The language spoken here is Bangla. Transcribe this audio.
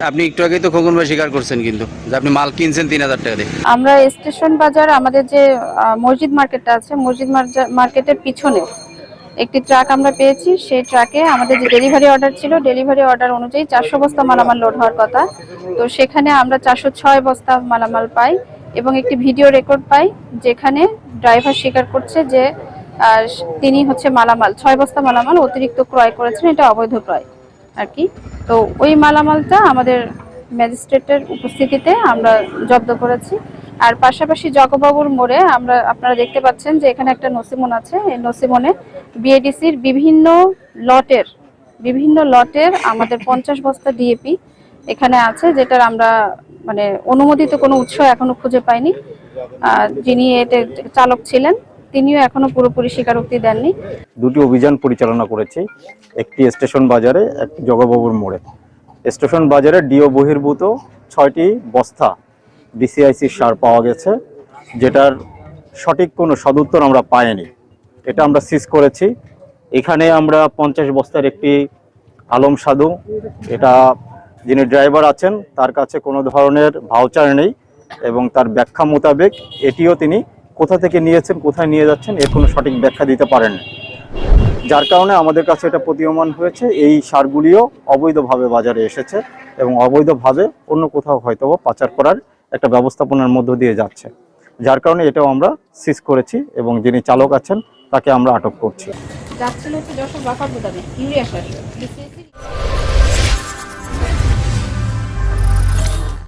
আপনি একটু আগেই তো খোকন ভাই স্বীকার করছেন কিন্তু যে আপনি মাল কিনছেন ৩,০০০ টাকা দিয়ে। আমরা স্টেশন বাজার আমাদের যে মসজিদ মার্কেটটা আছে, মসজিদ মার্কেটের পিছনে একটি ট্রাক আমরা পেয়েছি। সেই ট্রাকে আমাদের যে ডেলিভারি অর্ডার ছিল, ডেলিভারি অর্ডার অনুযায়ী 400 বস্তা মালামাল লোড হওয়ার কথা। তো সেখানে আমরা 406 বস্তা মালামাল পাই এবং একটি ভিডিও রেকর্ড পাই, যেখানে ড্রাইভার স্বীকার করছে যে তিনি হচ্ছে মালামাল 6 বস্তা মালামাল অতিরিক্ত ক্রয় করেছেন, এটা অবৈধ ক্রয় আর কি। তো ওই মালামালটা আমাদের ম্যাজিস্ট্রেটের উপস্থিতিতে আমরা জব্দ করেছি। আর পাশাপাশি জগবাবুর মোড়ে আপনারা দেখতে পাচ্ছেন যে এখানে একটা নসিমন আছে। এই নসিমনে বিএডিসির বিভিন্ন লটের আমাদের 50 বস্তা ডিএপি এখানে আছে, যেটার আমরা মানে অনুমোদিত কোনো উৎস এখনো খুঁজে পাইনি। যিনি এটা চালক ছিলেন তিনিও এখনো পুরোপুরি স্বীকারোক্তি দেননি। দুটি অভিযান পরিচালনা করেছি, একটি স্টেশন বাজারে, একটি জগবাবুর মোড়ে। স্টেশন বাজারে ডিও বহির্ভূত 6টি বস্তা বিসিআইসির সার পাওয়া গেছে, যেটার সঠিক কোনো সদুত্তর আমরা পাইনি। এটা আমরা সিজ করেছি। এখানে আমরা 50 বস্তার একটি আলম সাধু, এটা যিনি ড্রাইভার আছেন তার কাছে কোনো ধরনের ভাউচার নেই এবং তার ব্যাখ্যা মোতাবেক এটিও তিনি কোথা থেকে নিয়েছেন, কোথায় নিয়ে যাচ্ছেন এর কোনো সঠিক ব্যাখ্যা দিতে পারেন, যার কারণে আমাদের কাছে এটা প্রতীয়মান হয়েছে এই সারগুলিও অবৈধভাবে বাজারে এসেছে এবং অবৈধভাবে অন্য কোথাও হয়তো পাচার করার একটা ব্যবস্থাপনার মধ্য দিয়ে যাচ্ছে। যার কারণে এটাও আমরা সিজ করেছি এবং যিনি চালক আছেন তাকে আমরা আটক করছি। যাচ্ছিল হচ্ছে যশোর বাফার ইউরিয়া সার।